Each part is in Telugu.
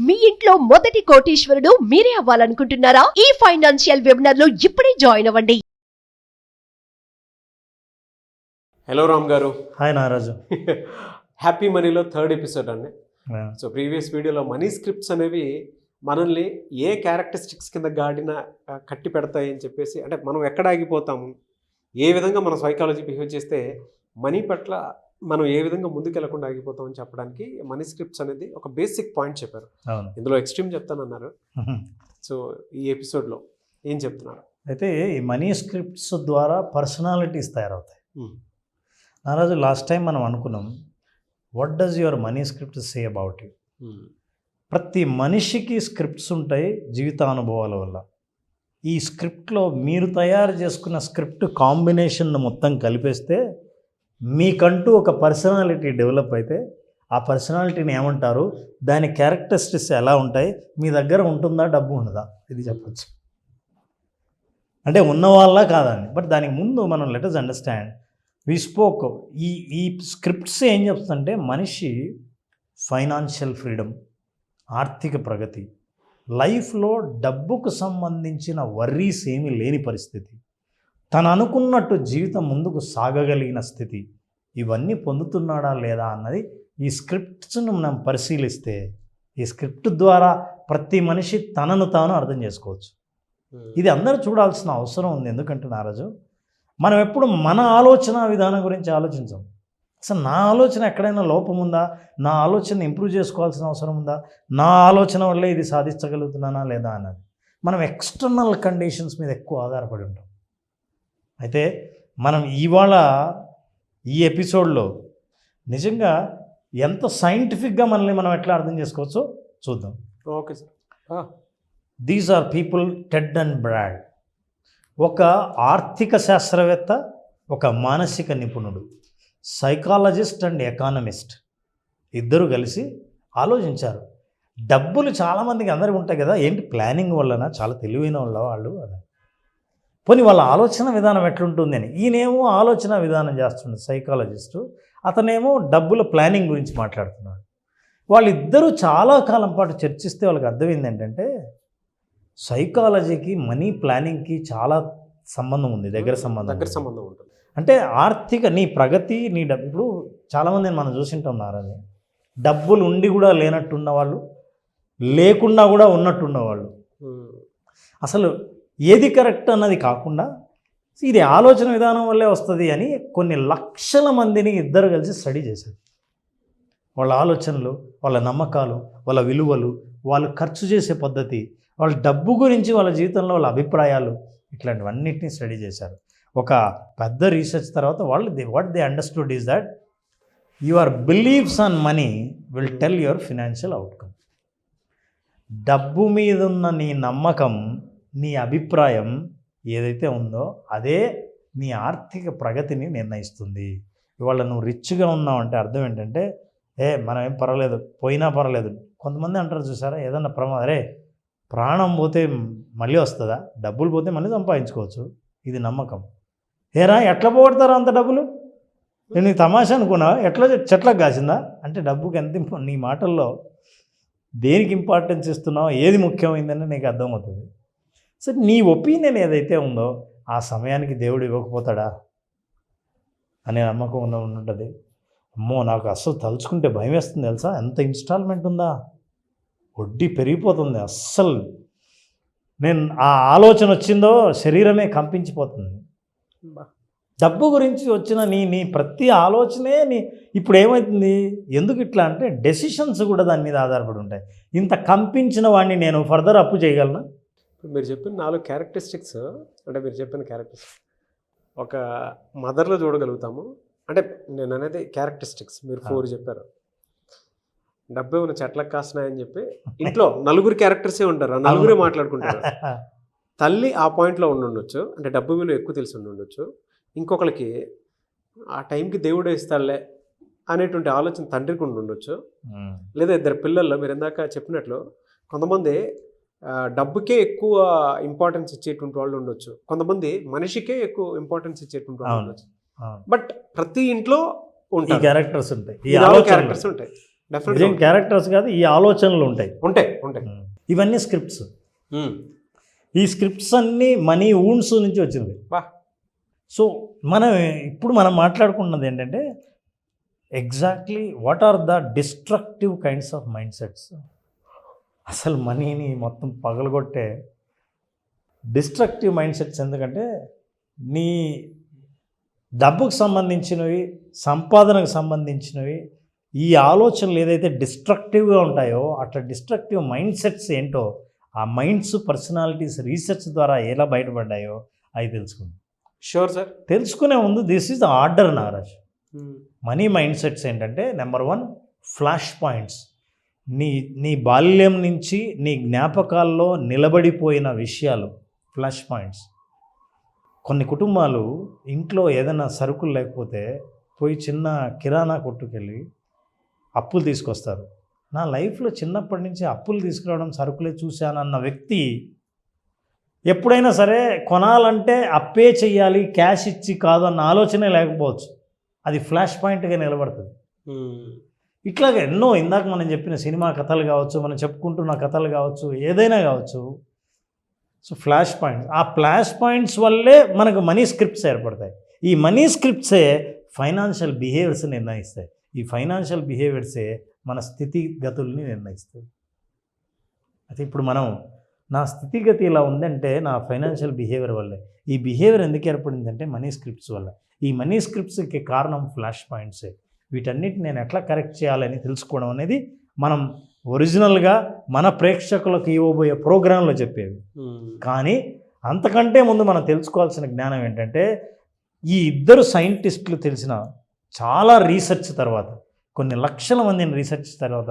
మీ ఇంట్లో మొదటి కోటీశ్వరుడు మీరే అవ్వాలనుకుంటున్నారా? ఈ ఫైనాన్షియల్ వెబినార్ లో ఇప్పుడే జాయిన్ అవ్వండి. హలో రామ్ గారు. హాయ్ నారాజు. హ్యాపీ మనీలో 3rd ఎపిసోడ్ అండి. సో ప్రీవియస్ వీడియోలో మనీ స్క్రిప్ట్స్ అనేవి మనల్ని ఏ క్యారెక్టరిస్టిక్స్ కింద గాడిన కట్టి పెడతాయి అని చెప్పేసి, అంటే మనం ఎక్కడ ఆగిపోతాము, ఏ విధంగా మన సైకాలజీ బిహేవ్ చేస్తే మనీ పట్ల మనం ఏ విధంగా ముందుకెళ్లకుండా ఆగిపోతామని చెప్పడానికి మనీ స్క్రిప్ట్స్ అనేది ఒక బేసిక్ పాయింట్ చెప్పారు. ఇందులో ఎక్స్ట్రీమ్ చెప్తానన్నారు. సో ఈ ఎపిసోడ్లో ఏం చెప్తున్నారు? అయితే ఈ మనీ స్క్రిప్ట్స్ ద్వారా పర్సనాలిటీస్ తయారవుతాయి. నారాజు, లాస్ట్ టైం మనం అనుకున్నాం, what does your money script say about you. ప్రతి మనిషికి స్క్రిప్ట్స్ ఉంటాయి జీవితానుభవాల వల్ల. ఈ స్క్రిప్ట్లో మీరు తయారు చేసుకున్న స్క్రిప్ట్ కాంబినేషన్ మొత్తం కలిపేస్తే మీకంటూ ఒక పర్సనాలిటీ డెవలప్ అయితే ఆ పర్సనాలిటీని ఏమంటారు, దాని క్యారెక్టరిస్టిక్స్ ఎలా ఉంటాయి, మీ దగ్గర ఉంటుందా, డబ్బు ఉండదా, ఇది చెప్పచ్చు. అంటే ఉన్నవాళ్ళ కాదండి. బట్ దానికి ముందు మనం let us understand we spoke. ఈ స్క్రిప్ట్స్ ఏం చెప్తుందంటే మనిషి ఫైనాన్షియల్ ఫ్రీడమ్, ఆర్థిక ప్రగతి, లైఫ్లో డబ్బుకు సంబంధించిన వర్రీస్ ఏమీ లేని పరిస్థితి, తను అనుకున్నట్టు జీవితం ముందుకు సాగగలిగిన స్థితి, ఇవన్నీ పొందుతున్నాడా లేదా అన్నది ఈ స్క్రిప్ట్స్ను మనం పరిశీలిస్తే ఈ స్క్రిప్ట్ ద్వారా ప్రతి మనిషి తనను తాను అర్థం చేసుకోవచ్చు. ఇది అందరూ చూడాల్సిన అవసరం ఉంది. ఎందుకంటే నారాజు, మనం ఎప్పుడు మన ఆలోచన విధానం గురించి ఆలోచించాం. అసలు నా ఆలోచన ఎక్కడైనా లోపం ఉందా, నా ఆలోచన ఇంప్రూవ్ చేసుకోవాల్సిన అవసరం ఉందా, నా ఆలోచన వల్లే ఇది సాధించగలుగుతున్నానా లేదా అన్నది మనం ఎక్స్టర్నల్ కండిషన్స్ మీద ఎక్కువ ఆధారపడి ఉంటాం. అయితే మనం ఇవాళ ఈ ఎపిసోడ్లో నిజంగా ఎంత సైంటిఫిక్గా మనల్ని మనం ఎట్లా అర్థం చేసుకోవచ్చో చూద్దాం. Okay sir. These are people Ted and Brad. ఒక ఆర్థిక శాస్త్రవేత్త, ఒక మానసిక నిపుణుడు, సైకాలజిస్ట్ అండ్ ఎకానమిస్ట్, ఇద్దరు కలిసి ఆలోచించారు. డబ్బులు చాలామందికి అందరికీ ఉంటాయి కదా, ఏంటి ప్లానింగ్ వలన, చాలా తెలివైన వాళ్ళు అని. పోనీ వాళ్ళ ఆలోచన విధానం ఎట్లుంటుంది అని. ఈయనేమో ఆలోచన విధానం చేస్తున్నాడు సైకాలజిస్టు, అతనేమో డబ్బుల ప్లానింగ్ గురించి మాట్లాడుతున్నాడు. వాళ్ళిద్దరూ చాలా కాలం పాటు చర్చిస్తే వాళ్ళకి అర్థమైంది ఏంటంటే సైకాలజీకి మనీ ప్లానింగ్కి చాలా సంబంధం ఉంది, దగ్గర సంబంధం ఉంటుంది. అంటే ఆర్థిక నీ ప్రగతి, నీ డబ్బు. ఇప్పుడు చాలామందిని మనం చూసింటున్నారని, డబ్బులు ఉండి కూడా లేనట్టున్న వాళ్ళు, లేకుండా కూడా ఉన్నట్టున్నవాళ్ళు. అసలు ఏది కరెక్ట్ అన్నది కాకుండా ఇది ఆలోచన విధానం వల్లే వస్తుంది అని కొన్ని లక్షల మందిని ఇద్దరు కలిసి స్టడీ చేశారు. వాళ్ళ ఆలోచనలు, వాళ్ళ నమ్మకాలు, వాళ్ళ విలువలు, వాళ్ళు ఖర్చు చేసే పద్ధతి, వాళ్ళ డబ్బు గురించి, వాళ్ళ జీవితంలో వాళ్ళ అభిప్రాయాలు, ఇట్లాంటివన్నిటిని స్టడీ చేశారు. ఒక పెద్ద రీసెర్చ్ తర్వాత what they understood is that your believes on money will tell your financial outcome. డబ్బు మీద ఉన్న నీ నమ్మకం, నీ అభిప్రాయం ఏదైతే ఉందో అదే నీ ఆర్థిక ప్రగతిని నిర్ణయిస్తుంది. ఇవాళ నువ్వు రిచ్గా ఉన్నావు అంటే అర్థం ఏంటంటే, మనం ఏం పర్వాలేదు, పోయినా పర్వాలేదు. కొంతమంది అంటారు చూసారా, ఏదన్నా ప్రమాదం, ప్రాణం పోతే మళ్ళీ వస్తుందా, డబ్బులు పోతే మళ్ళీ సంపాదించుకోవచ్చు, ఇది నమ్మకం. ఎట్లా పోగొడతారా అంత డబ్బులు, నేను నీ తమాషా అనుకున్నా, ఎట్లా చెట్లకు కాసిందా అంటే డబ్బుకి ఎంత, నీ మాటల్లో దేనికి ఇంపార్టెన్స్ ఇస్తున్నావు, ఏది ముఖ్యమైందని నీకు అర్థమవుతుంది. సో నీ ఒపీనియన్ ఏదైతే ఉందో ఆ సమయానికి దేవుడు ఇవ్వకపోతాడా అనే నమ్మకం ఉంటుంది. అమ్మో, నాకు అస్సలు తలుచుకుంటే భయం వేస్తుంది తెలుసా, ఎంత ఇన్స్టాల్మెంట్ ఉందా, వడ్డీ పెరిగిపోతుంది, అస్సలు నేను ఆ ఆలోచన వచ్చిందో శరీరమే కంపించిపోతుంది. డబ్బు గురించి వచ్చిన నీ ప్రతి ఆలోచనే ఇప్పుడు ఏమవుతుంది, ఎందుకు ఇట్లా అంటే డెసిషన్స్ కూడా దాని మీద ఆధారపడి ఉంటాయి. ఇంత కంపించిన వాడిని నేను ఫర్దర్ అప్పు చేయగలనా? మీరు చెప్పిన 4 క్యారెక్టరిస్టిక్స్, అంటే మీరు చెప్పిన క్యారెక్టరిస్టిక్స్ ఒక మదర్లో చూడగలుగుతాము. అంటే నేను అనేది క్యారెక్టరిస్టిక్స్ మీరు 4 చెప్పారు. డబ్బు ఏమైనా చెట్లకు కాస్తున్నాయని చెప్పి ఇంట్లో 4 క్యారెక్టర్సే ఉంటారు, ఆ 4 మాట్లాడుకుంటారు. తల్లి ఆ పాయింట్లో ఉండుండొచ్చు, అంటే డబ్బు విలువ ఎక్కువ తెలిసి ఉండుండొచ్చు. ఇంకొకరికి ఆ టైంకి దేవుడే ఇస్తాడులే అనేటువంటి ఆలోచన తండ్రికి ఉండుండొచ్చు. లేదా ఇద్దరు పిల్లల్లో మీరు ఇందాక చెప్పినట్లు కొంతమంది డబ్బుకే ఎక్కువ ఇంపార్టెన్స్ ఇచ్చేటువంటి వాళ్ళు ఉండొచ్చు, కొంతమంది మనిషికే ఎక్కువ ఇంపార్టెన్స్ ఇచ్చేటువంటి వాళ్ళు ఉండొచ్చు. బట్ ప్రతి ఇంట్లో ఉంటాయి క్యారెక్టర్స్ ఉంటాయి. డెఫినెట్గా క్యారెక్టర్స్ కాదు, ఈ ఆలోచనలు ఉంటాయి. ఉంటాయి ఉంటాయి. ఇవన్నీ స్క్రిప్ట్స్. ఈ స్క్రిప్ట్స్ అన్నీ మనీ ఊన్స్ నుంచి వచ్చింది. వా. సో ఇప్పుడు మనం మాట్లాడుకున్నది ఏంటంటే exactly what are the destructive kinds of mind sets. అసలు మనీని మొత్తం పగలగొట్టే డిస్ట్రక్టివ్ మైండ్ సెట్స్. ఎందుకంటే నీ డబ్బుకు సంబంధించినవి, సంపాదనకు సంబంధించినవి, ఈ ఆలోచనలు ఏదైతే డిస్ట్రక్టివ్గా ఉంటాయో అట్లా డిస్ట్రక్టివ్ మైండ్ సెట్స్ ఏంటో, ఆ మైండ్స్ పర్సనాలిటీస్ రీసెర్చ్ ద్వారా ఎలా బయటపడ్డాయో అవి తెలుసుకుందాం. Sure sir. తెలుసుకునే ముందు this is the order Nagaraj. Money mind sets ఏంటంటే నెంబర్ 1 ఫ్లాష్ పాయింట్స్. నీ బాల్యం నుంచి నీ జ్ఞాపకాల్లో నిలబడిపోయిన విషయాలు ఫ్లాష్ పాయింట్స్. కొన్ని కుటుంబాలు ఇంట్లో ఏదైనా సరుకులు లేకపోతే పోయి చిన్న కిరాణా కొట్టుకెళ్ళి అప్పులు తీసుకొస్తారు. నా లైఫ్లో చిన్నప్పటి నుంచి అప్పులు తీసుకురావడం, సరుకులే చూశానన్న వ్యక్తి ఎప్పుడైనా సరే కొనాలంటే అప్పే చెయ్యాలి, క్యాష్ ఇచ్చి కాదు అన్న ఆలోచనే లేకపోవచ్చు. అది ఫ్లాష్ పాయింట్గా నిలబడుతుంది. ఇట్లాగే ఎన్నో ఇందాక మనం చెప్పిన సినిమా కథలు కావచ్చు, మనం చెప్పుకుంటున్న కథలు కావచ్చు, ఏదైనా కావచ్చు. సో ఫ్లాష్ పాయింట్స్, ఆ ఫ్లాష్ పాయింట్స్ వల్లే మనకు మనీ స్క్రిప్ట్స్ ఏర్పడతాయి. ఈ మనీ స్క్రిప్ట్సే ఫైనాన్షియల్ బిహేవియర్స్ నిర్ణయిస్తాయి. ఈ ఫైనాన్షియల్ బిహేవియర్సే మన స్థితిగతుల్ని నిర్ణయిస్తాయి. అయితే ఇప్పుడు మనం నా స్థితిగతి ఇలా ఉందంటే నా ఫైనాన్షియల్ బిహేవియర్ వల్లే. ఈ బిహేవియర్ ఎందుకు ఏర్పడిందంటే మనీ స్క్రిప్ట్స్ వల్ల. ఈ మనీ స్క్రిప్ట్స్కి కారణం ఫ్లాష్ పాయింట్సే. వీటన్నిటిని నేను ఎట్లా కరెక్ట్ చేయాలని తెలుసుకోవడం అనేది మనం ఒరిజినల్గా మన ప్రేక్షకులకు ఇవ్వబోయే ప్రోగ్రాంలో చెప్పేవి. కానీ అంతకంటే ముందు మనం తెలుసుకోవాల్సిన జ్ఞానం ఏంటంటే ఈ ఇద్దరు సైంటిస్టులు తెలిసిన చాలా రీసెర్చ్ తర్వాత, కొన్ని లక్షల మందిని రీసెర్చ్ తర్వాత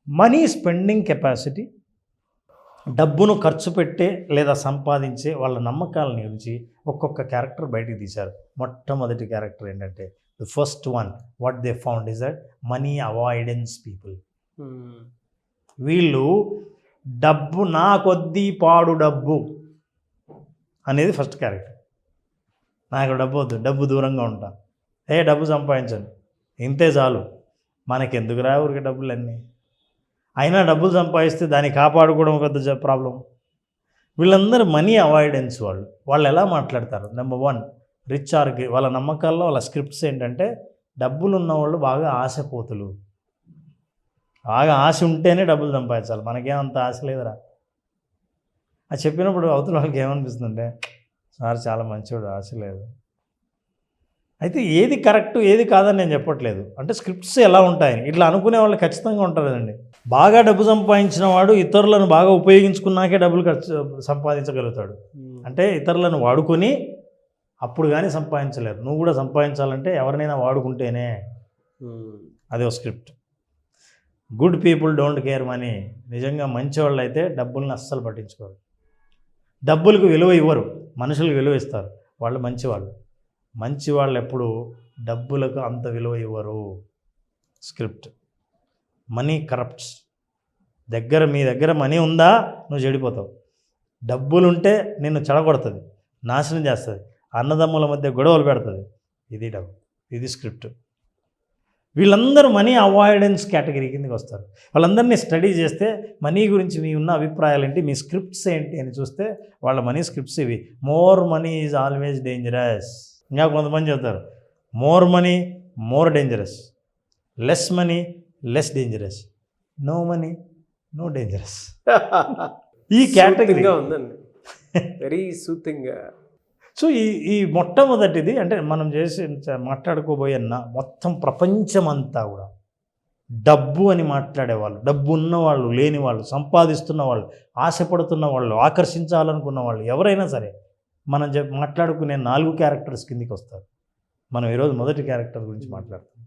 మనీ స్పెండింగ్ కెపాసిటీ, డబ్బును ఖర్చు పెట్టే లేదా సంపాదించే వాళ్ళ నమ్మకాలని గురించి ఒక్కొక్క క్యారెక్టర్ బయటికి తీశారు. మొట్టమొదటి క్యారెక్టర్ ఏంటంటే the first one what they found is that money avoidance people. వీళ్ళు డబ్బు నా కొద్దీ పాడు డబ్బు అనేది ఫస్ట్ క్యారెక్టర్. నాకు డబ్బు వద్దు, డబ్బు దూరంగా ఉంటా, డబ్బు సంపాదించండి, ఇంతే చాలు, మనకెందుకు రా ఊరికి డబ్బులన్నీ, అయినా డబ్బులు సంపాదిస్తే దాన్ని కాపాడుకోవడం పెద్ద ప్రాబ్లం. వీళ్ళందరూ మనీ అవాయిడెన్స్ వాళ్ళు ఎలా మాట్లాడతారు? నెంబర్ 1 రిచ్ ఆర్ వాళ్ళ నమ్మకాల్లో వాళ్ళ స్క్రిప్ట్స్ ఏంటంటే డబ్బులు ఉన్నవాళ్ళు బాగా ఆశపోతులు, బాగా ఆశ ఉంటేనే డబ్బులు సంపాదించాలి, మనకేమంత ఆశ లేదురా. అది చెప్పినప్పుడు అవతల వాళ్ళకి ఏమనిపిస్తుందంటే సార్ చాలా మంచివాడు, ఆశ లేదు. అయితే ఏది కరెక్ట్ ఏది కాదని నేను చెప్పట్లేదు, అంటే స్క్రిప్ట్స్ ఎలా ఉంటాయని. ఇట్లా అనుకునే వాళ్ళు ఖచ్చితంగా ఉంటారు కదండి. బాగా డబ్బు సంపాదించిన వాడు ఇతరులను బాగా ఉపయోగించుకున్నాకే డబ్బులు సంపాదించగలుగుతాడు. అంటే ఇతరులను వాడుకొని అప్పుడు కానీ సంపాదించలేరు. నువ్వు కూడా సంపాదించాలంటే ఎవరినైనా వాడుకుంటేనే. అదే ఒక script. Good people don't care money. నిజంగా మంచివాళ్ళు అయితే డబ్బుల్ని అస్సలు పట్టించుకోరు, డబ్బులకు విలువ ఇవ్వరు, మనుషులకు విలువ ఇస్తారు. వాళ్ళు మంచివాళ్ళు. మంచివాళ్ళు ఎప్పుడు డబ్బులకు అంత విలువ ఇవ్వరు. స్క్రిప్ట్. Money corrupts. మీ దగ్గర మనీ ఉందా నువ్వు చెడిపోతావు, డబ్బులుంటే నిన్ను చెడగొడుతుంది, నాశనం చేస్తుంది, అన్నదమ్ముల మధ్య గొడవలు పెడుతుంది. ఇది డబ్బు, ఇది స్క్రిప్ట్. వీళ్ళందరూ మనీ అవాయిడెన్స్ కేటగిరీ కిందకి వస్తారు. వాళ్ళందరినీ స్టడీ చేస్తే మనీ గురించి మీ ఉన్న అభిప్రాయాలు ఏంటి, మీ స్క్రిప్ట్స్ ఏంటి అని చూస్తే వాళ్ళ మనీ స్క్రిప్ట్స్ ఇవి. More money is always dangerous. ఇంకా కొంతమంది చెప్తారు more money more dangerous, less money less dangerous, no money no dangerous. ఈ కేటగిరీగా ఉందండి, వెరీ సూతింగ్. సో ఈ మొట్టమొదటిది అంటే మనం మాట్లాడుకోబోయే మొత్తం ప్రపంచమంతా కూడా డబ్బు అని మాట్లాడేవాళ్ళు, డబ్బు ఉన్నవాళ్ళు, లేని వాళ్ళు, సంపాదిస్తున్న వాళ్ళు, ఆశపడుతున్న వాళ్ళు, ఆకర్షించాలనుకున్న వాళ్ళు, ఎవరైనా సరే మనం మాట్లాడుకునే 4 క్యారెక్టర్స్ కిందికి వస్తారు. మనం ఈరోజు మొదటి క్యారెక్టర్ గురించి మాట్లాడుతాం.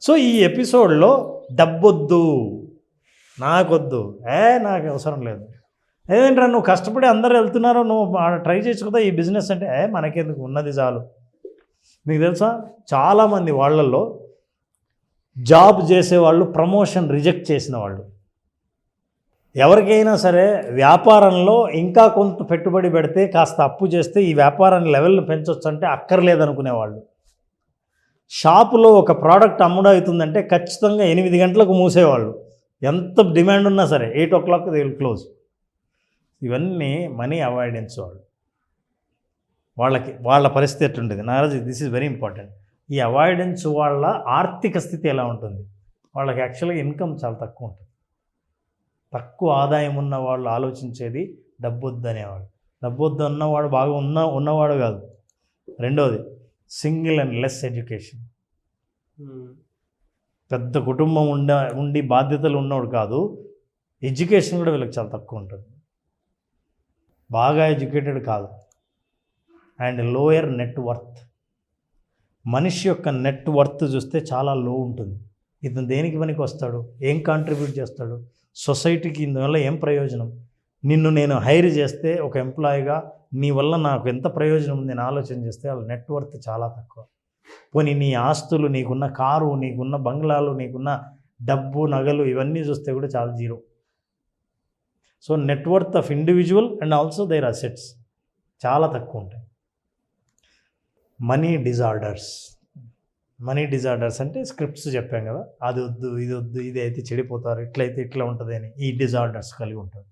సో ఈ ఎపిసోడ్లో డబ్బొద్దు, నాకొద్దు, నాకు అవసరం లేదు, ఏదేంట్రా నువ్వు కష్టపడి అందరు వెళ్తున్నారు, నువ్వు ట్రై చేయొచ్చు కదా ఈ బిజినెస్ అంటే, మనకెందుకు, ఉన్నది చాలు. మీకు తెలుసా చాలామంది వాళ్ళల్లో జాబ్ చేసేవాళ్ళు ప్రమోషన్ రిజెక్ట్ చేసిన వాళ్ళు, ఎవరికైనా సరే వ్యాపారంలో ఇంకా కొంత పెట్టుబడి పెడితే కాస్త అప్పు చేస్తే ఈ వ్యాపారాన్ని లెవెల్ని పెంచవచ్చు అంటే అక్కర్లేదనుకునేవాళ్ళు. షాపులో ఒక ప్రోడక్ట్ అమ్ముడవుతుందంటే ఖచ్చితంగా 8 గంటలకు మూసేవాళ్ళు. ఎంత డిమాండ్ ఉన్నా సరే 8 o'clock దే విల్ క్లోజ్. ఇవన్నీ మనీ అవాయిడెన్స్ వాళ్ళ పరిస్థితి ఎట్లుంటుంది Naraju. This is very important. ఈ అవాయిడెన్స్ వాళ్ళ ఆర్థిక స్థితి ఎలా ఉంటుంది? వాళ్ళకి యాక్చువల్గా ఇన్కమ్ చాలా తక్కువ ఉంటుంది. తక్కువ ఆదాయం ఉన్న వాళ్ళు ఆలోచించేది డబ్బు వద్దనేవాడు. డబ్బు వద్దు ఉన్నవాడు బాగా ఉన్నవాడు కాదు. రెండోది సింగిల్ అండ్ లెస్ ఎడ్యుకేషన్. పెద్ద కుటుంబం ఉండి బాధ్యతలు ఉన్నవాడు కాదు. ఎడ్యుకేషన్ కూడా వీళ్ళకి చాలా తక్కువ ఉంటుంది. బాగా ఎడ్యుకేటెడ్ కాదు. And lower net worth. మనిషి యొక్క నెట్ వర్త్ చూస్తే చాలా లో ఉంటుంది. ఇతను దేనికి పనికి వస్తాడు, ఏం కాంట్రిబ్యూట్ చేస్తాడు సొసైటీకి, ఇందువల్ల ఏం ప్రయోజనం? నిన్ను నేను హైర్ చేస్తే ఒక ఎంప్లాయీగా నీ వల్ల నాకు ఎంత ప్రయోజనం ఉంది నేను ఆలోచన చేస్తే వాళ్ళ నెట్ వర్త్ చాలా తక్కువ. పోనీ నీ ఆస్తులు, నీకున్న కారు, నీకున్న బంగ్లాలు, నీకున్న డబ్బు, నగలు ఇవన్నీ చూస్తే కూడా చాలా zero. So net worth of individual and also their assets చాలా తక్కువ ఉంటాయి. మనీ డిజార్డర్స్ అంటే స్క్రిప్ట్స్ చెప్పాం కదా, అది వద్దు, ఇది వద్దు, ఇది అయితే చెడిపోతారు, ఇట్లయితే ఇట్లా ఉంటుంది అని ఈ డిజార్డర్స్ కలిగి ఉంటారు.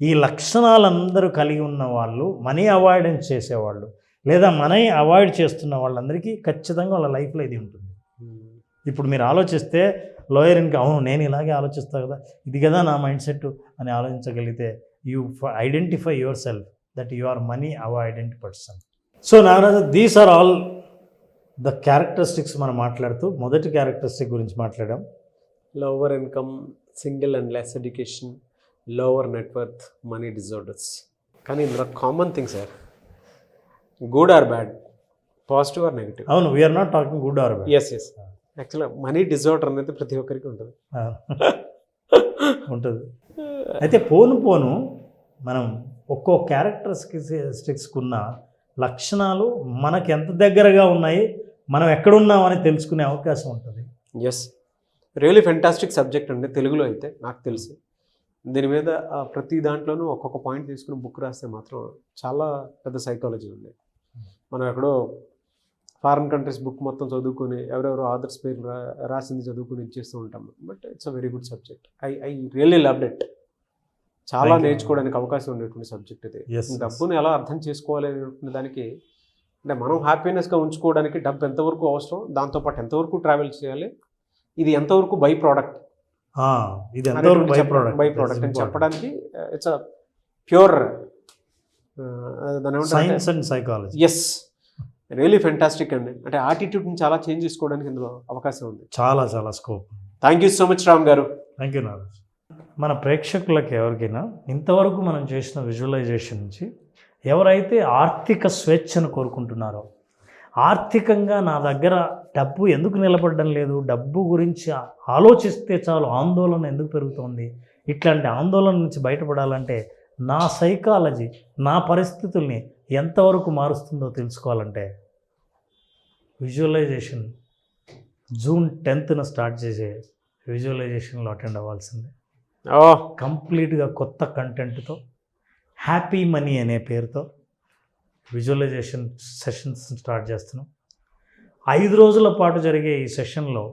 ఈ లక్షణాలందరూ కలిగి ఉన్న వాళ్ళు మనీ అవాయిడెన్స్ చేసేవాళ్ళు లేదా మనీ అవాయిడ్ చేస్తున్న వాళ్ళందరికీ ఖచ్చితంగా వాళ్ళ లైఫ్లో ఇది ఉంటుంది. ఇప్పుడు మీరు ఆలోచిస్తే లోయర్ ఇన్కమ్, అవును నేను ఇలాగే ఆలోచిస్తాను కదా, ఇది కదా నా మైండ్ సెట్ అని ఆలోచించగలిగితే you identify yourself that you are money avoidant person. So Naraju, these are all the characteristics మనం మాట్లాడుతూ మొదటి క్యారెక్టరిస్టిక్ గురించి మాట్లాడాం. Lower income, single and less education, lower net worth, money disorders. కానీ ఇందులో common thing sir, good or bad, positive or negative. అవును, we're not talking good or bad. Yes యాక్చువల్గా మనీ డిజార్డర్ అనేది ప్రతి ఒక్కరికి ఉంటుంది. ఉంటుంది. అయితే పోను మనం ఒక్కో క్యారెక్టరిస్టిక్స్కున్న లక్షణాలు మనకు ఎంత దగ్గరగా ఉన్నాయి, మనం ఎక్కడున్నామని తెలుసుకునే అవకాశం ఉంటుంది. ఎస్, రియలీ ఫెంటాస్టిక్ సబ్జెక్ట్ అండి తెలుగులో అయితే నాకు తెలిసి. దీని మీద ప్రతి దాంట్లోనూ ఒక్కొక్క పాయింట్ తీసుకుని బుక్ రాస్తే మాత్రం చాలా పెద్ద సైకాలజీ ఉంది. మనం ఎక్కడో ఫారిన్ కంట్రీస్ బుక్ మొత్తం చదువుకొని ఎవరెవరో ఆథర్స్ పేరు రాసింది చదువుకుని ఇచ్చేస్తూ ఉంటాం. But it's a very good subject. I really loved it. చాలా నేర్చుకోవడానికి అవకాశం ఉండేటువంటి సబ్జెక్ట్ ఇది. డబ్బుని ఎలా అర్థం చేసుకోవాలి అనేటువంటి దానికి, అంటే మనం హ్యాపీనెస్గా ఉంచుకోవడానికి డబ్బు ఎంతవరకు అవసరం, దాంతోపాటు ఎంతవరకు ట్రావెల్ చేయాలి, ఇది ఎంతవరకు బై ప్రోడక్ట్, బై ప్రోడక్ట్ అని చెప్పడానికి it's a pure science and psychology. Yes, really fantastic అండి. అంటే యాటిట్యూడ్ని చాలా చేంజ్ చేసుకోవడానికి ఇందులో అవకాశం ఉంది. చాలా scope. Thank you so much Ram garu. Thank you Naraj. మన ప్రేక్షకులకు ఎవరికైనా ఇంతవరకు మనం చేసిన విజువలైజేషన్ నుంచి ఎవరైతే ఆర్థిక స్వేచ్ఛను కోరుకుంటున్నారో, ఆర్థికంగా నా దగ్గర డబ్బు ఎందుకు నిలబడడం లేదు, డబ్బు గురించి ఆలోచిస్తే చాలు ఆందోళన ఎందుకు పెరుగుతోంది, ఇట్లాంటి ఆందోళన నుంచి బయటపడాలంటే నా సైకాలజీ నా పరిస్థితుల్ని ఎంతవరకు మారుస్తుందో తెలుసుకోవాలంటే విజువలైజేషన్ June 10th స్టార్ట్ చేసే విజువలైజేషన్లో అటెండ్ అవ్వాల్సిందే. కంప్లీట్గా కొత్త కంటెంట్తో, హ్యాపీ మనీ అనే పేరుతో విజువలైజేషన్ సెషన్స్ స్టార్ట్ చేస్తున్నాం. 5 రోజుల పాటు జరిగే ఈ సెషన్లో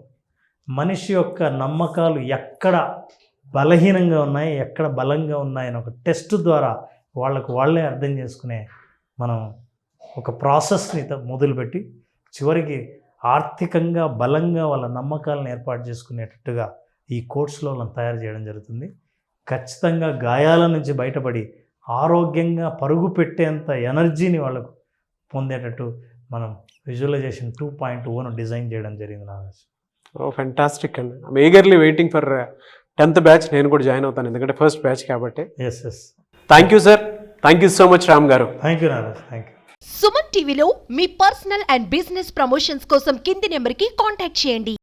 మనిషి యొక్క నమ్మకాలు ఎక్కడ బలహీనంగా ఉన్నాయి, ఎక్కడ బలంగా ఉన్నాయని ఒక టెస్ట్ ద్వారా వాళ్ళే అర్థం చేసుకునే మనం ఒక ప్రాసెస్ని మొదలుపెట్టి చివరికి ఆర్థికంగా బలంగా వాళ్ళ నమ్మకాలను ఏర్పాటు చేసుకునేటట్టుగా ఈ కోర్సులో వాళ్ళని తయారు చేయడం జరుగుతుంది. ఖచ్చితంగా గాయాల నుంచి బయటపడి ఆరోగ్యంగా పరుగు పెట్టేంత ఎనర్జీని వాళ్ళకు పొందేటట్టు మనం విజువలైజేషన్ 2.0 డిజైన్ చేయడం జరిగింది. నారాజ్, ఫెంటాస్టిక్ అండి. I'm eagerly waiting for 10th batch. నేను కూడా జాయిన్ అవుతాను, ఎందుకంటే ఫస్ట్ బ్యాచ్ కాబట్టి. Yes. Thank you sir. Thank you so much Ram garu. Thank you Naraj. Thank you. Suman టీవీలో మీ పర్సనల్ అండ్ బిజినెస్ ప్రమోషన్స్ కోసం కింది నెంబర్కి కాంటాక్ట్ చేయండి.